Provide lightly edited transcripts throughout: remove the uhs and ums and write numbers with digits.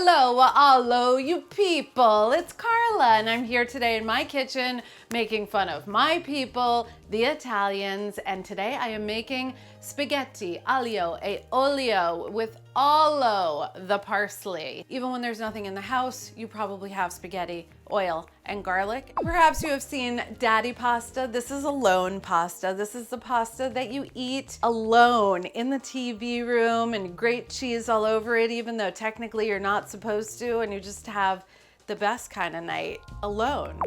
Hello, you people. It's Carla, and I'm here today in my kitchen making fun of my people, the Italians, and today I am making spaghetti aglio e olio with olio, the parsley. Even when there's nothing in the house, you probably have spaghetti, oil, and garlic. Perhaps you have seen daddy pasta. This is alone pasta. This is the pasta that you eat alone in the TV room and grate cheese all over it, even though technically you're not supposed to, and you just have the best kind of night alone.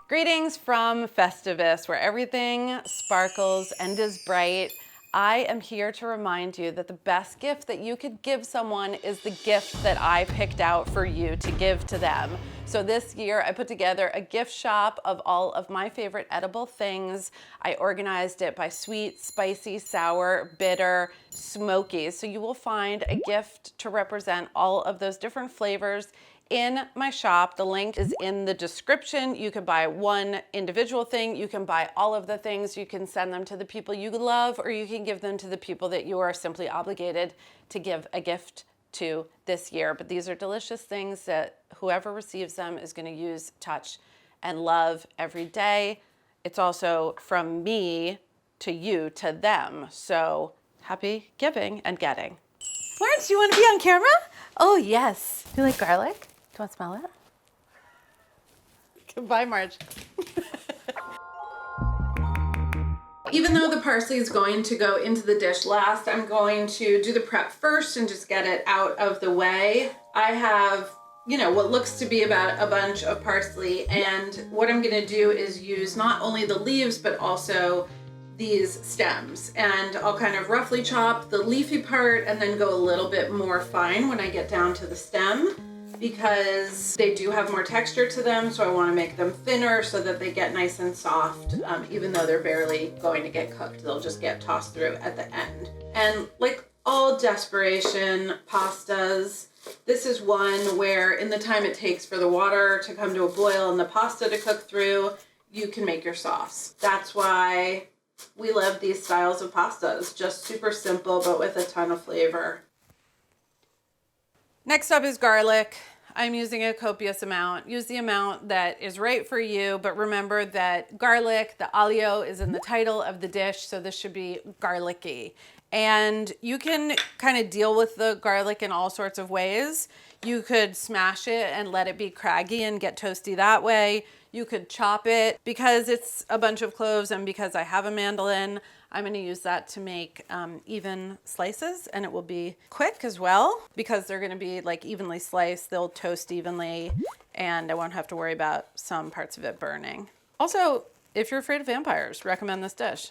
Greetings from Festivus, where everything sparkles and is bright. I am here to remind you that the best gift that you could give someone is the gift that I picked out for you to give to them. So this year I put together a gift shop of all of my favorite edible things. I organized it by sweet, spicy, sour, bitter, smoky. So you will find a gift to represent all of those different flavors in my shop. The link is in the description. You can buy one individual thing, you can buy all of the things, you can send them to the people you love, or you can give them to the people that you are simply obligated to give a gift to this year. But these are delicious things that whoever receives them is going to use, touch, and love every day. It's also from me to you to them. So happy giving and getting. Florence, do you want to be on camera? Oh yes. You like garlic? Do you want to smell it? Goodbye, Marge. Even though the parsley is going to go into the dish last, I'm going to do the prep first and just get it out of the way. I have, what looks to be about a bunch of parsley, and what I'm gonna do is use not only the leaves, but also these stems. And I'll kind of roughly chop the leafy part and then go a little bit more fine when I get down to the stem, because they do have more texture to them, so I want to make them thinner so that they get nice and soft. Even though they're barely going to get cooked, they'll just get tossed through at the end. And like all desperation pastas, this is one where in the time it takes for the water to come to a boil and the pasta to cook through, you can make your sauce. That's why we love these styles of pastas, just super simple but with a ton of flavor. Next up is garlic. I'm using a copious amount. Use the amount that is right for you, but remember that garlic, the aglio, is in the title of the dish, so this should be garlicky. And you can kind of deal with the garlic in all sorts of ways. You could smash it and let it be craggy and get toasty that way. You could chop it. Because it's a bunch of cloves and because I have a mandolin, I'm going to use that to make even slices, and it will be quick as well because they're going to be like evenly sliced. They'll toast evenly and I won't have to worry about some parts of it burning. Also, if you're afraid of vampires, recommend this dish.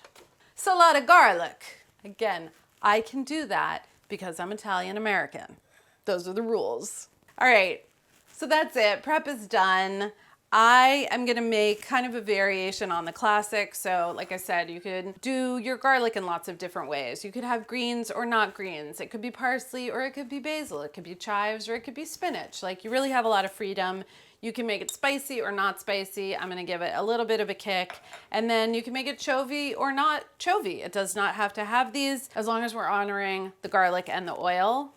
Salad of garlic. Again, I can do that because I'm Italian American. Those are the rules. All right, so that's it. Prep is done. I am gonna make kind of a variation on the classic. So like I said, you could do your garlic in lots of different ways. You could have greens or not greens. It could be parsley or it could be basil. It could be chives or it could be spinach. Like, you really have a lot of freedom. You can make it spicy or not spicy. I'm gonna give it a little bit of a kick. And then you can make it chovy or not chovy. It does not have to have these, as long as we're honoring the garlic and the oil.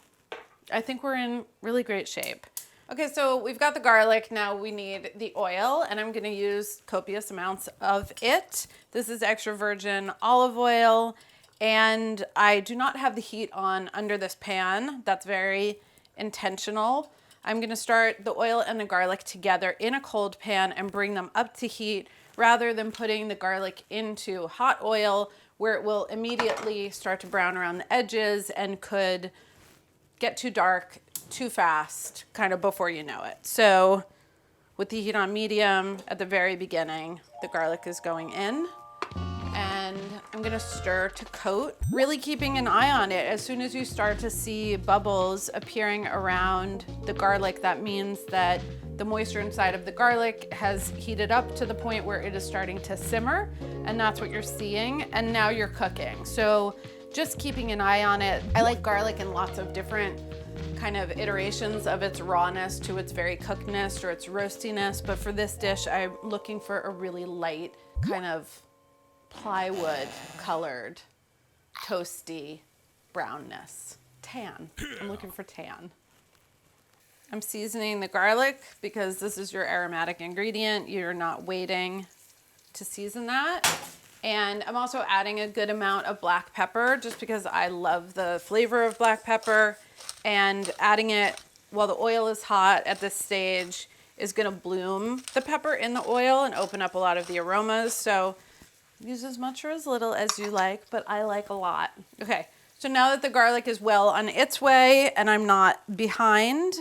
I think we're in really great shape. Okay, so we've got the garlic. Now we need the oil, and I'm gonna use copious amounts of it. This is extra virgin olive oil, and I do not have the heat on under this pan. That's very intentional. I'm gonna start the oil and the garlic together in a cold pan and bring them up to heat, rather than putting the garlic into hot oil where it will immediately start to brown around the edges and could get too dark too fast, kind of before you know it. So with the heat on medium at the very beginning, the garlic is going in, and I'm gonna stir to coat, really keeping an eye on it. As soon as you start to see bubbles appearing around the garlic, that means that the moisture inside of the garlic has heated up to the point where it is starting to simmer, and that's what you're seeing, and now you're cooking. So just keeping an eye on it. I like garlic in lots of different kind of iterations of its rawness to its very cookedness or its roastiness, but for this dish I'm looking for a really light kind of plywood colored toasty brownness. Tan. I'm looking for tan. I'm seasoning the garlic because this is your aromatic ingredient. You're not waiting to season that. And I'm also adding a good amount of black pepper just because I love the flavor of black pepper, and adding it while the oil is hot at this stage is going to bloom the pepper in the oil and open up a lot of the aromas. So use as much or as little as you like, but I like a lot. Okay, so now that the garlic is well on its way and I'm not behind,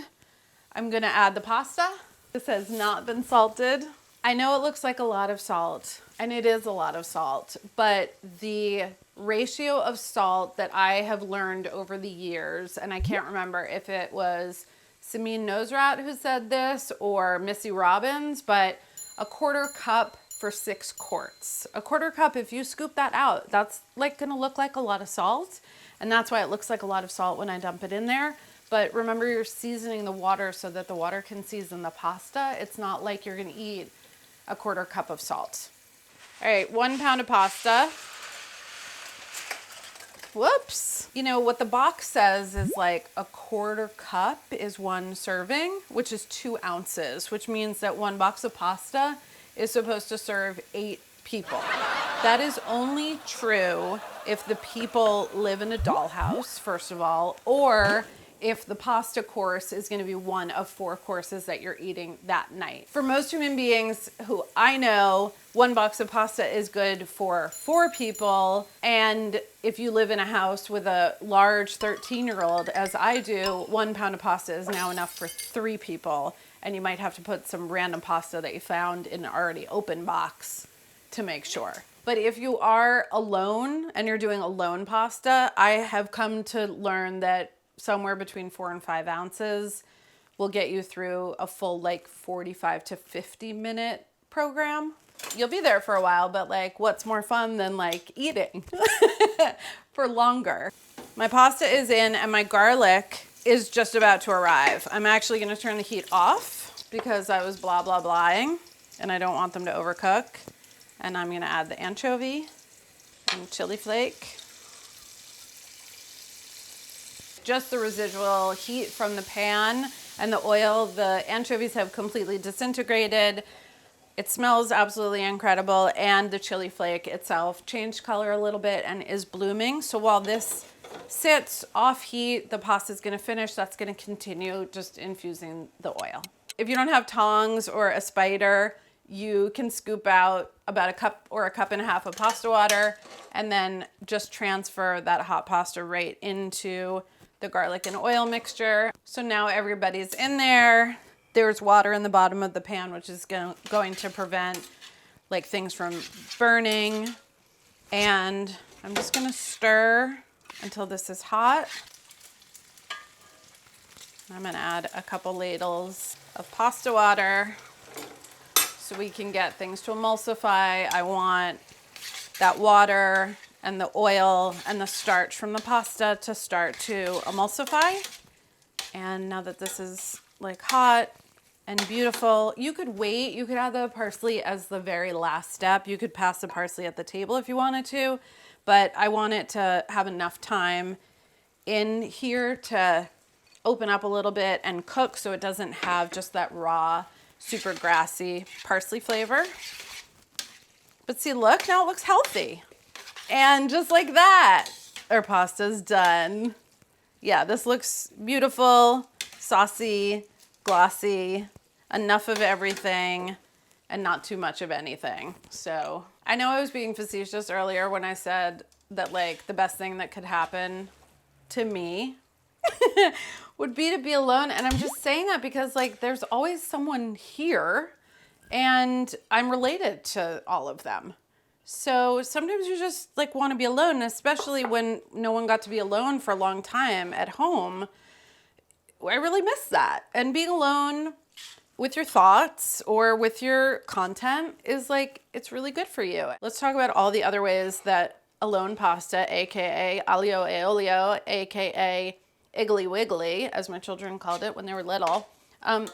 I'm gonna add the pasta. This has not been salted. I know it looks like a lot of salt, and it is a lot of salt, but the ratio of salt that I have learned over the years, and I can't remember if it was Samin Nosrat who said this or Missy Robbins, but a 1/4 cup for 6 quarts. A 1/4 cup, if you scoop that out, that's like gonna look like a lot of salt, and that's why it looks like a lot of salt when I dump it in there. But remember, you're seasoning the water so that the water can season the pasta. It's not like you're gonna eat a 1/4 cup of salt. All right, 1 pound of pasta. Whoops. You know, what the box says is like a 1/4 cup is 1 serving, which is 2 ounces, which means that 1 box of pasta is supposed to serve 8 people. That is only true if the people live in a dollhouse, first of all, or if the pasta course is going to be one of 4 courses that you're eating that night. For most human beings who I know, 1 box of pasta is good for 4 people. And if you live in a house with a large 13-year-old, as I do, 1 pound of pasta is now enough for 3 people. And you might have to put some random pasta that you found in an already open box to make sure. But if you are alone and you're doing alone pasta, I have come to learn that somewhere between 4 and 5 ounces will get you through a full like 45 to 50 minute program. You'll be there for a while, but like, what's more fun than like eating for longer? My pasta is in and my garlic is just about to arrive. I'm actually gonna turn the heat off because I was blah, blah, blahing and I don't want them to overcook. And I'm gonna add the anchovy and chili flake. Just the residual heat from the pan and the oil. The anchovies have completely disintegrated. It smells absolutely incredible, and the chili flake itself changed color a little bit and is blooming. So while this sits off heat, the pasta is going to finish. That's going to continue just infusing the oil. If you don't have tongs or a spider, you can scoop out about a cup or a cup and a half of pasta water and then just transfer that hot pasta right into the garlic and oil mixture. So now everybody's in there. There's water in the bottom of the pan, which is going to prevent like things from burning. And I'm just gonna stir until this is hot. I'm gonna add a couple ladles of pasta water so we can get things to emulsify. I want that water and the oil and the starch from the pasta to start to emulsify. And now that this is like hot and beautiful, you could wait, you could add the parsley as the very last step. You could pass the parsley at the table if you wanted to, but I want it to have enough time in here to open up a little bit and cook so it doesn't have just that raw, super grassy parsley flavor. But see, look, now it looks healthy. And just like that, our pasta's done. Yeah, this looks beautiful, saucy, glossy, enough of everything and not too much of anything. So I know I was being facetious earlier when I said that like the best thing that could happen to me would be to be alone. And I'm just saying that because like there's always someone here and I'm related to all of them. So sometimes you just like want to be alone, especially when no one got to be alone for a long time at home. I really miss that. And being alone with your thoughts or with your content is like, it's really good for you. Let's talk about all the other ways that alone pasta, AKA Aglio e olio, AKA Iggly Wiggly, as my children called it when they were little,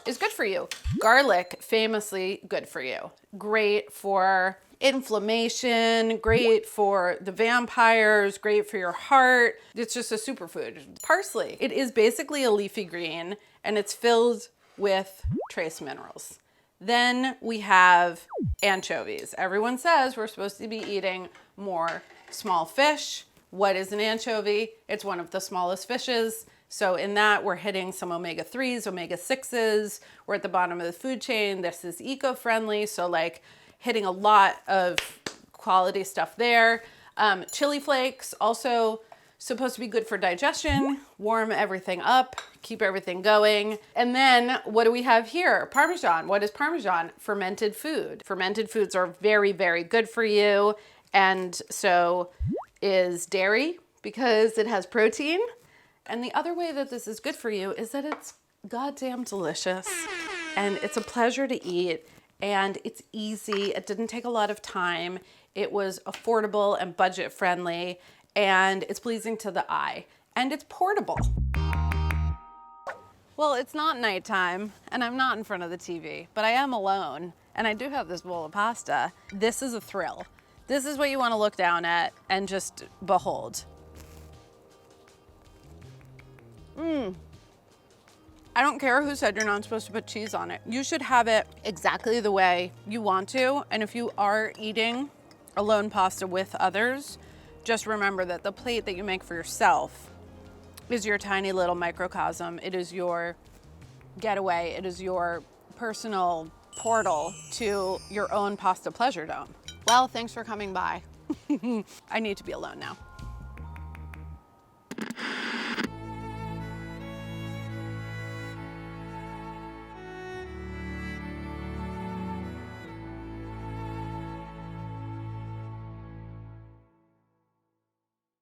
is good for you. Garlic, famously good for you. Great for inflammation, great for the vampires, great for your heart. It's just a superfood. Parsley, it is basically a leafy green and it's filled with trace minerals. Then we have anchovies. Everyone says we're supposed to be eating more small fish. What is an anchovy? It's one of the smallest fishes. So in that, we're hitting some omega-3s, omega-6s. We're at the bottom of the food chain. This is eco-friendly, so like hitting a lot of quality stuff there. Chili flakes, also supposed to be good for digestion, warm everything up, keep everything going. And then what do we have here? Parmesan. What is Parmesan? Fermented food. Fermented foods are very, very good for you. And so is dairy because it has protein. And the other way that this is good for you is that it's goddamn delicious and it's a pleasure to eat and it's easy. It didn't take a lot of time. It was affordable and budget friendly, and it's pleasing to the eye, and it's portable. Well, it's not nighttime, and I'm not in front of the TV, but I am alone, and I do have this bowl of pasta. This is a thrill. This is what you want to look down at and just behold. I don't care who said you're not supposed to put cheese on it. You should have it exactly the way you want to, and if you are eating alone pasta with others, just remember that the plate that you make for yourself is your tiny little microcosm. It is your getaway. It is your personal portal to your own pasta pleasure dome. Well, thanks for coming by. I need to be alone now.